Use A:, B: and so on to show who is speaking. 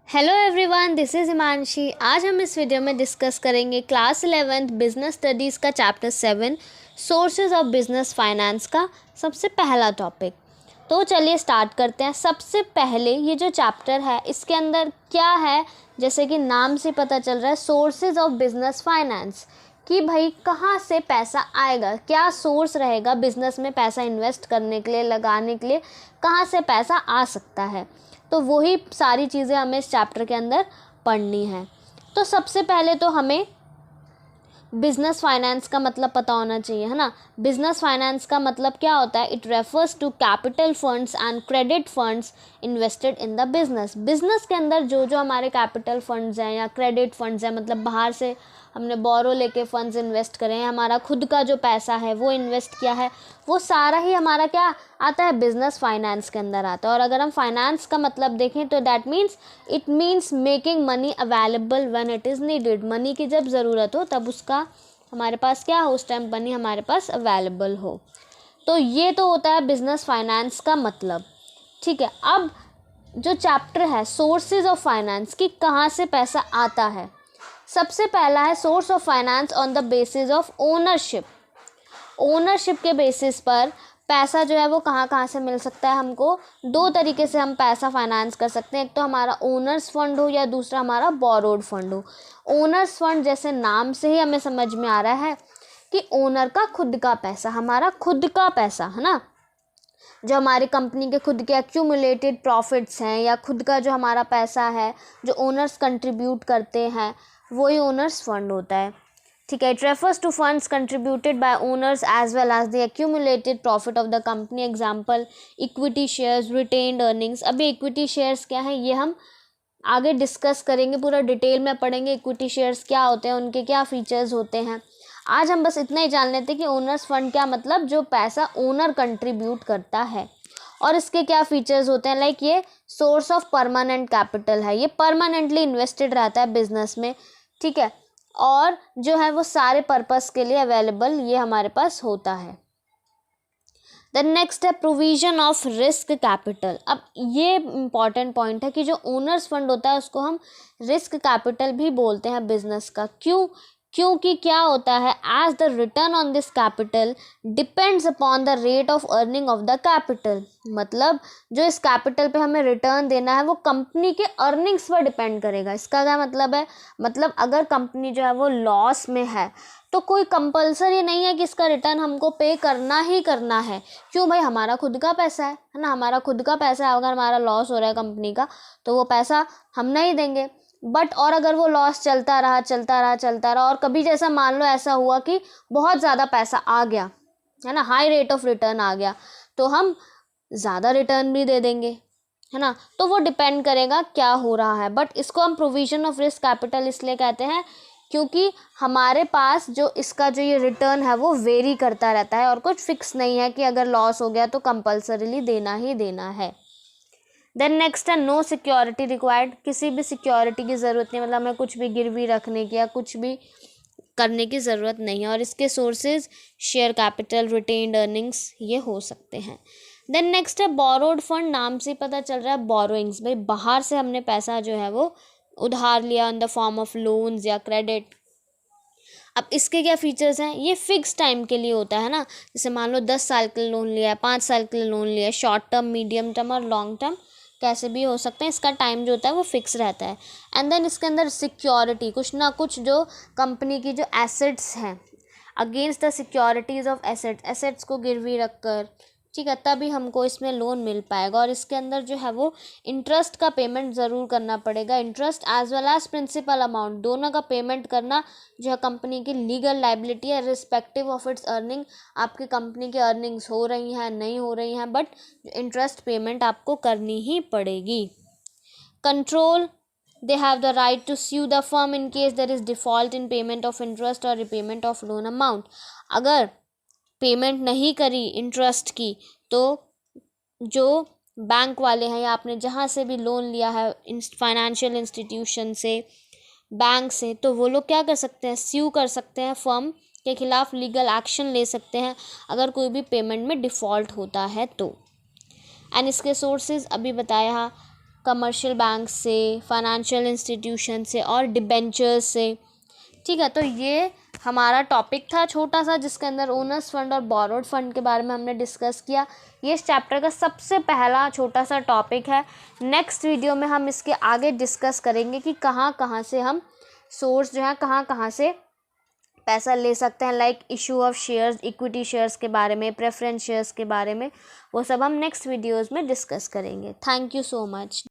A: Hello everyone, this is Himanshi. आज हम इस वीडियो में डिस्कस करेंगे क्लास 11th बिजनेस स्टडीज़ का chapter 7 sources of business finance का सबसे पहला टॉपिक। तो चलिए स्टार्ट करते हैं। सबसे पहले ये जो चैप्टर है इसके अंदर क्या है, जैसे कि नाम से पता चल रहा है सोर्सेज ऑफ बिजनेस फाइनेंस, कि भाई कहाँ से पैसा आएगा, क्या सोर्स रहेगा बिज़नेस में पैसा इन्वेस्ट करने के लिए, लगाने के लिए, कहाँ से पैसा आ सकता है। तो वही सारी चीज़ें हमें इस चैप्टर के अंदर पढ़नी है। तो सबसे पहले तो हमें बिजनेस फाइनेंस का मतलब पता होना चाहिए, है ना। बिजनेस फाइनेंस का मतलब क्या होता है? It refers to capital funds and credit funds invested in the business. Business के अंदर जो जो हमारे कैपिटल फंड्स हैं या क्रेडिट फंड्स हैं, मतलब बाहर से हमने बोरो लेके फंड्स इन्वेस्ट करें, हमारा खुद का जो पैसा है वो इन्वेस्ट किया है, वो सारा ही हमारा क्या आता है? बिजनेस फाइनेंस के अंदर आता है। और अगर हम फाइनेंस का मतलब देखें तो that means it means making money available when it is needed. Money की जब ज़रूरत हो तब उसका हमारे पास क्या हो, उस टाइम मनी हमारे पास अवेलेबल हो। तो ये तो होता है बिजनेस फाइनेंस का मतलब। ठीक है, अब जो चैप्टर है सोर्सेज ऑफ फाइनेंस, कि कहाँ से पैसा आता है। सबसे पहला है source of finance on the basis of ownership. Ownership के बेसिस पर पैसा जो है वो कहाँ कहाँ से मिल सकता है हमको। दो तरीके से हम पैसा फाइनेंस कर सकते हैं, एक तो हमारा ओनर्स फंड हो या दूसरा हमारा बोरोड फंड हो। ओनर्स फंड जैसे नाम से ही हमें समझ में आ रहा है कि ओनर का खुद का पैसा, हमारा खुद का पैसा, है ना। जो हमारी कंपनी के खुद के एक्यूमुलेटेड प्रॉफिट्स हैं या खुद का जो हमारा पैसा है जो ओनर्स कंट्रीब्यूट करते हैं, वही ओनर्स फंड होता है। ठीक है, it refers to funds contributed by owners as well as the accumulated profit of the company. Example equity shares, retained earnings. अभी इक्विटी शेयर्स क्या है ये हम आगे डिस्कस करेंगे, पूरा डिटेल में पढ़ेंगे इक्विटी शेयर्स क्या होते हैं, उनके क्या फीचर्स होते हैं। आज हम बस इतना ही जान लेते हैं कि ओनर्स फंड क्या मतलब, जो पैसा ओनर कंट्रीब्यूट करता है और इसके क्या फीचर्स होते हैं। लाइक ये सोर्स ऑफ परमानेंट कैपिटल है, ये परमानेंटली इन्वेस्टेड रहता है बिजनेस में। ठीक है, और जो है वो सारे पर्पस के लिए अवेलेबल ये हमारे पास होता है। देन नेक्स्ट है प्रोविजन ऑफ रिस्क कैपिटल। अब ये इंपॉर्टेंट पॉइंट है कि जो ओनर्स फंड होता है उसको हम रिस्क कैपिटल भी बोलते हैं बिजनेस का। क्योंकि क्या होता है, as the return on this capital depends upon the rate of earning of the capital. मतलब जो इस कैपिटल पे हमें रिटर्न देना है वो कंपनी के अर्निंग्स पर डिपेंड करेगा। इसका क्या मतलब है? मतलब अगर कंपनी जो है वो लॉस में है तो कोई कंपलसरी नहीं है कि इसका रिटर्न हमको पे करना ही करना है। क्यों भाई? हमारा खुद का पैसा है ना, हमारा खुद का पैसा है। अगर हमारा लॉस हो रहा है कंपनी का तो वो पैसा हम नहीं देंगे। बट और अगर वो लॉस चलता रहा और कभी जैसा मान लो ऐसा हुआ कि बहुत ज़्यादा पैसा आ गया, है ना, हाई रेट ऑफ रिटर्न आ गया, तो हम ज़्यादा रिटर्न भी दे देंगे, है ना। तो वो डिपेंड करेगा क्या हो रहा है। बट इसको हम प्रोविजन ऑफ रिस्क कैपिटल इसलिए कहते हैं क्योंकि हमारे पास जो इसका जो ये रिटर्न है वो वेरी करता रहता है और कुछ फिक्स नहीं है कि अगर लॉस हो गया तो कंपल्सरीली देना ही देना है। देन नेक्स्ट है नो सिक्योरिटी रिक्वायर्ड। किसी भी सिक्योरिटी की ज़रूरत नहीं, मतलब हमें कुछ भी गिरवी रखने की या कुछ भी करने की ज़रूरत नहीं है। और इसके sources share capital, retained earnings ये हो सकते हैं। देन नेक्स्ट है बोरोड फंड। नाम से पता चल रहा है बोरोइंग्स, भाई बाहर से हमने पैसा जो है वो उधार लिया in the form of loans या क्रेडिट। अब इसके क्या फीचर्स हैं? ये फिक्स टाइम के लिए होता है ना, जैसे मान लो 10 साल के लिए लोन लिया है, 5 साल के लिए लोन लिया है, शॉर्ट टर्म, मीडियम टर्म और लॉन्ग टर्म कैसे भी हो सकते हैं। इसका टाइम जो होता है वो फिक्स रहता है। एंड देन इसके अंदर सिक्योरिटी, कुछ ना कुछ जो कंपनी की जो एसेट्स हैं, against the securities of assets को गिरवी रख कर, ठीक है, तभी हमको इसमें लोन मिल पाएगा। और इसके अंदर जो है वो इंटरेस्ट का पेमेंट ज़रूर करना पड़ेगा। Interest as well as principal amount दोनों का पेमेंट करना जो है कंपनी की लीगल लाइबिलिटी है, रिस्पेक्टिव ऑफ इट्स अर्निंग। आपकी कंपनी की अर्निंग्स हो रही हैं नहीं हो रही हैं, बट इंटरेस्ट पेमेंट आपको करनी ही पड़ेगी। Control, they have the right to sue the firm in case there is default in payment of interest or repayment of loan amount। अगर पेमेंट नहीं करी इंटरेस्ट की तो जो बैंक वाले हैं या आपने जहाँ से भी लोन लिया है फाइनेंशियल इंस्टीट्यूशन से, बैंक से, तो वो लोग क्या कर सकते हैं? स्यू कर सकते हैं, फर्म के खिलाफ लीगल एक्शन ले सकते हैं अगर कोई भी पेमेंट में डिफ़ॉल्ट होता है तो। एंड इसके सोर्सेज अभी बताया, कमर्शियल बैंक से, फाइनेंशियल इंस्टीट्यूशन से और डिबेंचर्स से। ठीक है, तो ये हमारा टॉपिक था छोटा सा, जिसके अंदर ओनर्स फंड और बोरोड फंड के बारे में हमने डिस्कस किया। ये इस चैप्टर का सबसे पहला छोटा सा टॉपिक है। नेक्स्ट वीडियो में हम इसके आगे डिस्कस करेंगे कि कहाँ कहाँ से हम सोर्स जो है कहाँ कहाँ से पैसा ले सकते हैं, like issue of shares, equity shares के बारे में, प्रेफरेंस शेयर्स के बारे में, वो सब हम नेक्स्ट वीडियोज़ में डिस्कस करेंगे। Thank you so much.